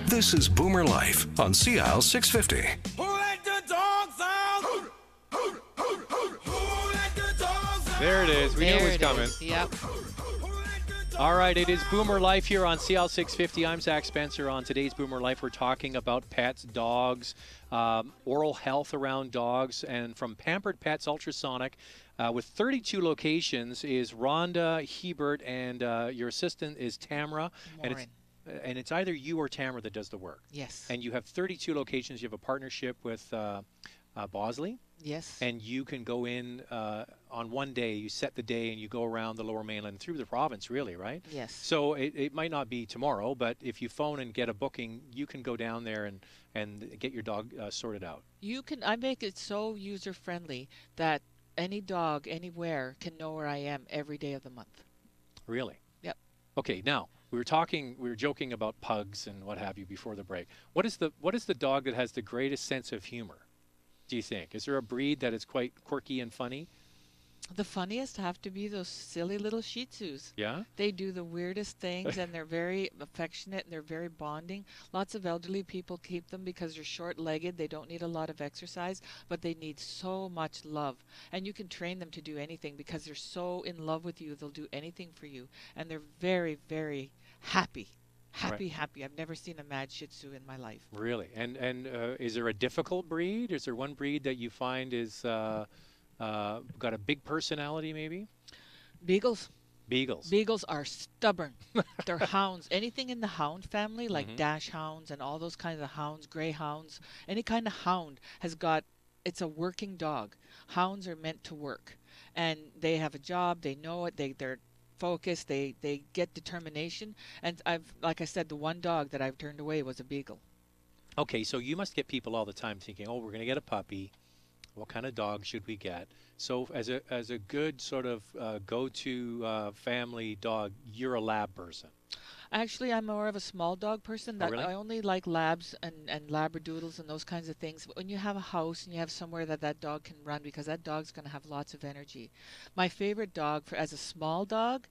This is Boomer Life on CL 650. Who let the dogs out? Who let the dogs out? There it is. We knew it was coming. Yep. All right, it is Boomer Life here on CL 650. I'm Zach Spencer. On today's Boomer Life, we're talking about pets, dogs, oral health around dogs, and from Pampered Pets Ultrasonic, with 32 locations, is Rhonda Hebert, and your assistant is Tamara. And it's either you or Tamara that does the work. Yes. And you have 32 locations. You have a partnership with Bosley. Yes. And you can go in on one day, you set the day, and you go around the Lower Mainland through the province, really, right? Yes. So it might not be tomorrow, but if you phone and get a booking, you can go down there and get your dog sorted out. You can. I make it so user-friendly that any dog, anywhere, can know where I am every day of the month. Really? Yep. Okay, now, we were joking about pugs and what have you before the break. What is the dog that has the greatest sense of humor, do you think? Is there a breed that is quite quirky and funny? The funniest have to be those silly little Shih Tzus. Yeah? They do the weirdest things, and they're very affectionate, and they're very bonding. Lots of elderly people keep them because they're short-legged. They don't need a lot of exercise, but they need so much love. And you can train them to do anything because they're so in love with you. They'll do anything for you. And they're very, very happy. Happy. I've never seen a mad Shih Tzu in my life. Really? And is there a difficult breed? Is there one breed that you find is got a big personality, maybe? Beagles. Beagles. Beagles are stubborn. They're hounds. Anything in the hound family, like dash hounds and all those kinds of hounds, greyhounds, any kind of hound it's a working dog. Hounds are meant to work. And they have a job, they know it, they're focused, they get determination. And like I said, the one dog that I've turned away was a beagle. Okay, so you must get people all the time thinking, oh, we're going to get a puppy. What kind of dog should we get? So as a good sort of go-to family dog, you're a lab person. Actually, I'm more of a small dog person. Oh, really? I only like labs and labradoodles and those kinds of things. When you have a house and you have somewhere that dog can run, because that dog's going to have lots of energy. My favorite dog as a small dog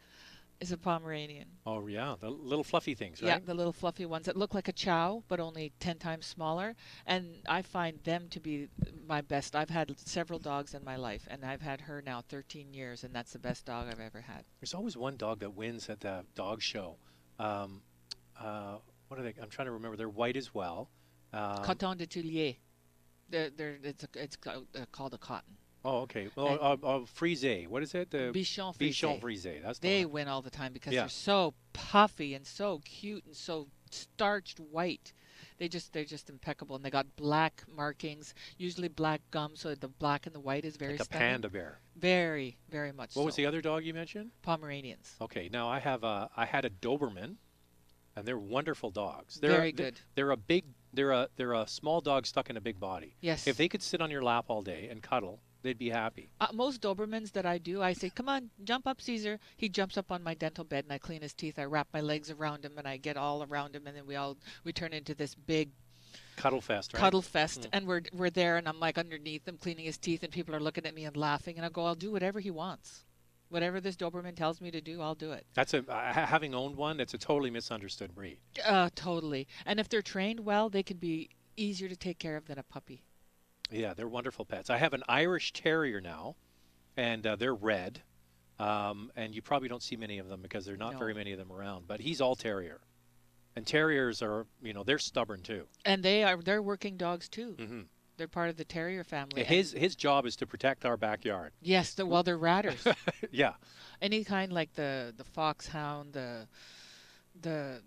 is a Pomeranian. Oh, yeah, the little fluffy things, right? Yeah, the little fluffy ones that look like a chow, but only 10 times smaller. And I find them to be my best. I've had several dogs in my life, and I've had her now 13 years, and that's the best dog I've ever had. There's always one dog that wins at the dog show. What are they? I'm trying to remember. They're white as well. Coton de Tulier. It's called a cotton. Oh, okay. Well, Frise. What is it? The Bichon Frise. Bichon Frise. That's the They one. win all the time because they're so puffy and so cute and so starched white. They're just impeccable, and they got black markings, usually black gum, so the black and the white is very like a stunning. panda bear. Very, very much. What was the other dog you mentioned? Pomeranians. Okay, now I had a Doberman, and they're wonderful dogs. Very good. They're a small dog stuck in a big body. Yes. If they could sit on your lap all day and cuddle, they'd be happy. Most Dobermans that I do, I say, come on, jump up, Caesar. He jumps up on my dental bed, and I clean his teeth. I wrap my legs around him, and I get all around him, and then we turn into this big cuddle fest, right? Cuddle fest, and we're there, and I'm like underneath him cleaning his teeth, and people are looking at me and laughing, and I go, I'll do whatever he wants. Whatever this Doberman tells me to do, I'll do it. That's having owned one, that's a totally misunderstood breed. Totally. And if they're trained well, they can be easier to take care of than a puppy. Yeah, they're wonderful pets. I have an Irish Terrier now, and they're red. And you probably don't see many of them because there are not very many of them around. But he's all terrier. And terriers are, they're stubborn too. And they're working dogs too. Mm-hmm. They're part of the terrier family. His job is to protect our backyard. Yes, they're ratters. Yeah. Any kind like the foxhound, the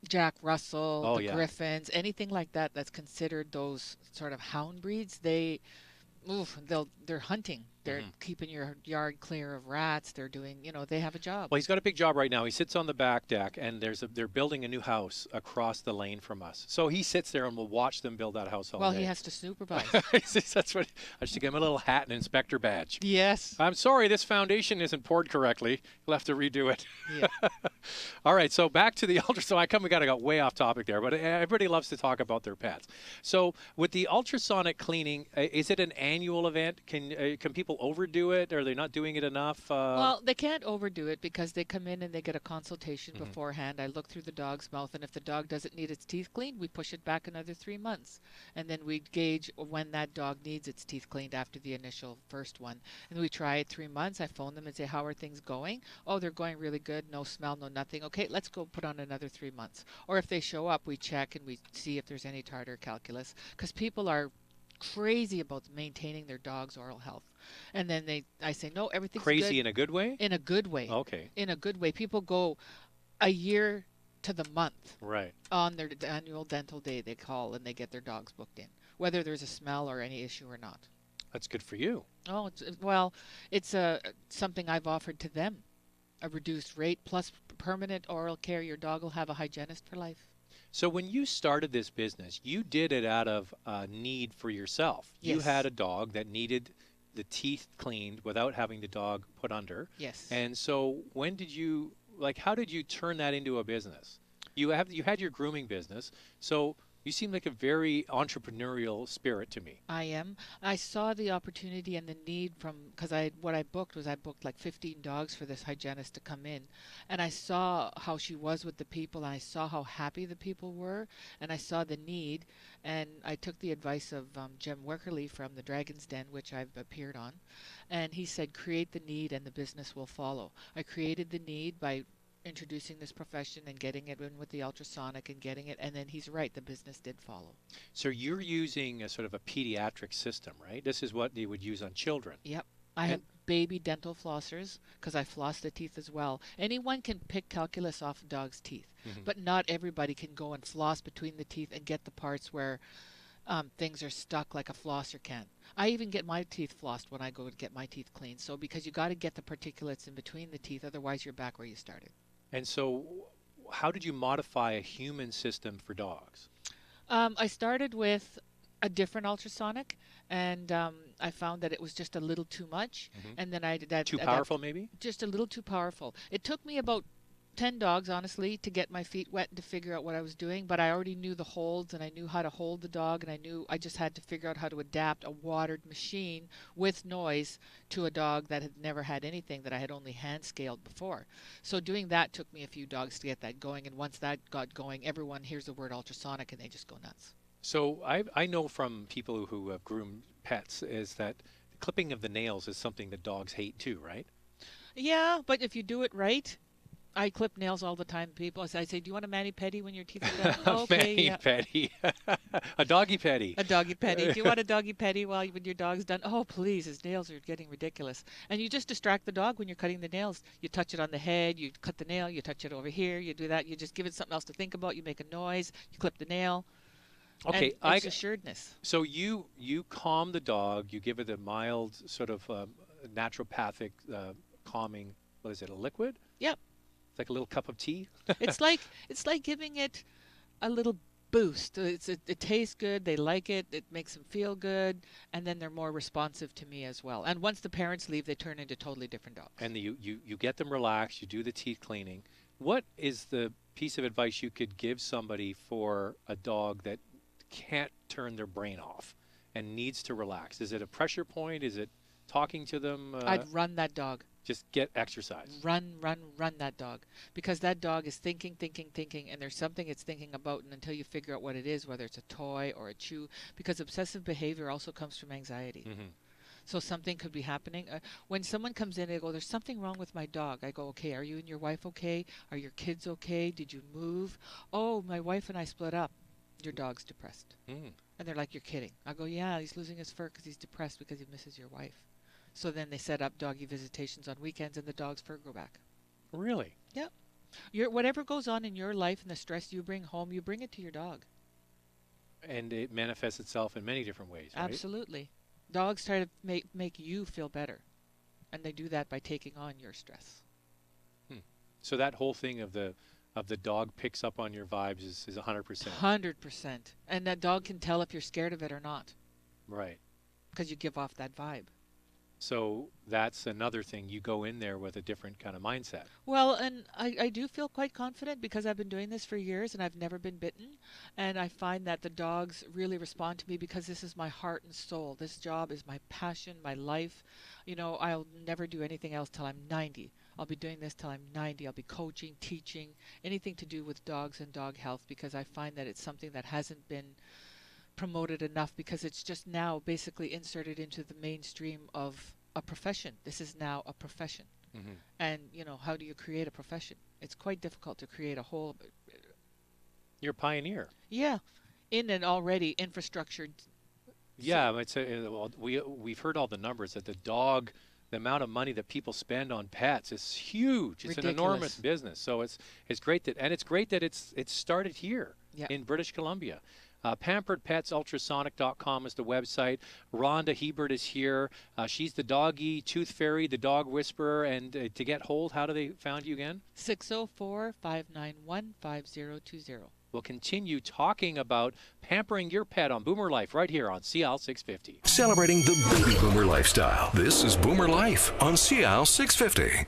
Jack Russell, the Griffins, anything like that that's considered those sort of hound breeds, they're hunting. They're keeping your yard clear of rats. They're doing, they have a job. Well, he's got a big job right now. He sits on the back deck, and they're building a new house across the lane from us. So he sits there and will watch them build that house all day. Well, he has to supervise. That's what I should give him a little hat and inspector badge. Yes. I'm sorry, this foundation isn't poured correctly. You'll have to redo it. Yeah. All right, so back to the ultrasonic. We got way off topic there, but everybody loves to talk about their pets. So with the ultrasonic cleaning, is it an annual event? Can people people overdo it? Are they not doing it enough? Well, they can't overdo it because they come in and they get a consultation beforehand. I look through the dog's mouth, and if the dog doesn't need its teeth cleaned, we push it back another 3 months. And then we gauge when that dog needs its teeth cleaned after the initial first one. And we try it 3 months. I phone them and say, how are things going? Oh, they're going really good. No smell, no nothing. Okay, let's go put on another 3 months. Or if they show up, we check and we see if there's any tartar calculus. Because people are crazy about maintaining their dog's oral health. And then I say, no, everything's crazy good. in a good way? In a good way. Okay. In a good way. People go a year to the month Right. on their annual dental day, they call, and they get their dogs booked in, whether there's a smell or any issue or not. That's good for you. Oh, it's something I've offered to them, a reduced rate plus permanent oral care. Your dog will have a hygienist for life. So when you started this business, you did it out of need for yourself. You Yes. had a dog that needed the teeth cleaned without having the dog put under. Yes. And so when did you, how did you turn that into a business? You had your grooming business, so you seem like a very entrepreneurial spirit to me. I am. I saw the opportunity and the need because what I booked was I booked like 15 dogs for this hygienist to come in. And I saw how she was with the people, and I saw how happy the people were, and I saw the need. And I took the advice of Jim Weckerly from the Dragon's Den, which I've appeared on. And he said, create the need and the business will follow. I created the need by introducing this profession and getting it in with the ultrasonic and getting it, and then he's right, the business did follow. So you're using a sort of a pediatric system, right? This is what they would use on children. Yep. I have baby dental flossers because I floss the teeth as well. Anyone can pick calculus off a dog's teeth, but not everybody can go and floss between the teeth and get the parts where things are stuck like a flosser can. I even get my teeth flossed when I go to get my teeth cleaned. So because you got to get the particulates in between the teeth, otherwise you're back where you started. And so how did you modify a human system for dogs? I started with a different ultrasonic, and I found that it was just a little too much. And then I did that. Too powerful, maybe? Just a little too powerful. It took me about 10 dogs, honestly, to get my feet wet and to figure out what I was doing, but I already knew the holds and I knew how to hold the dog, and I knew I just had to figure out how to adapt a watered machine with noise to a dog that had never had anything, that I had only hand scaled before. So doing that took me a few dogs to get that going, and once that got going, everyone hears the word ultrasonic and they just go nuts. So I know from people who have groomed pets is that the clipping of the nails is something that dogs hate too, right? Yeah, but if you do it right, I clip nails all the time. People, I say, "Do you want a mani-pedi when your teeth are done?" Okay, yeah. Mani-pedi. A doggy petty. A doggy petty. Do you want a doggy petty when your dog's done? Oh, please, his nails are getting ridiculous. And you just distract the dog when you're cutting the nails. You touch it on the head, you cut the nail, you touch it over here, you do that. You just give it something else to think about. You make a noise, you clip the nail. Okay, and it's assuredness. So you calm the dog, you give it a mild sort of naturopathic calming, what is it, a liquid? Yep. It's like a little cup of tea? It's like giving it a little boost. It tastes good, they like it, it makes them feel good, and then they're more responsive to me as well. And once the parents leave, they turn into totally different dogs. And you get them relaxed, you do the teeth cleaning. What is the piece of advice you could give somebody for a dog that can't turn their brain off and needs to relax? Is it a pressure point? Is it talking to them? I'd run that dog. Just get exercise. Run that dog. Because that dog is thinking, and there's something it's thinking about, and until you figure out what it is, whether it's a toy or a chew, because obsessive behavior also comes from anxiety. So something could be happening. When someone comes in, they go, "There's something wrong with my dog." I go, "Okay, are you and your wife okay? Are your kids okay? Did you move?" "Oh, my wife and I split up." "Your dog's depressed." And they're like, "You're kidding." I go, "Yeah, he's losing his fur because he's depressed because he misses your wife." So then they set up doggy visitations on weekends, and the dog's fur grow back. Really? Yep. Whatever goes on in your life and the stress you bring home, you bring it to your dog. And it manifests itself in many different ways, right? Absolutely. Dogs try to make you feel better, and they do that by taking on your stress. So that whole thing of the dog picks up on your vibes is 100%. 100%. And that dog can tell if you're scared of it or not, Right. because you give off that vibe. So that's another thing. You go in there with a different kind of mindset. Well, and I do feel quite confident because I've been doing this for years and I've never been bitten. And I find that the dogs really respond to me because this is my heart and soul. This job is my passion, my life. You know, I'll never do anything else till I'm 90. I'll be doing this till I'm 90. I'll be coaching, teaching, anything to do with dogs and dog health because I find that it's something that hasn't been promoted enough because it's just now basically inserted into the mainstream of a profession. This is now a profession. And, you know, how do you create a profession? It's quite difficult to create a whole... You're a pioneer. Yeah, in an already infrastructured... Yeah, it's well, we've heard all the numbers that the amount of money that people spend on pets is huge. It's Ridiculous. an enormous business. So it's great that, and it's great that it's started here in British Columbia. PamperedPetsUltrasonic.com is the website. Rhonda Hebert is here. She's the doggy tooth fairy, the dog whisperer. And to get hold, how do they find you again? 604-591-5020. We'll continue talking about pampering your pet on Boomer Life right here on CL 650. Celebrating the baby boomer lifestyle. This is Boomer Life on CL 650.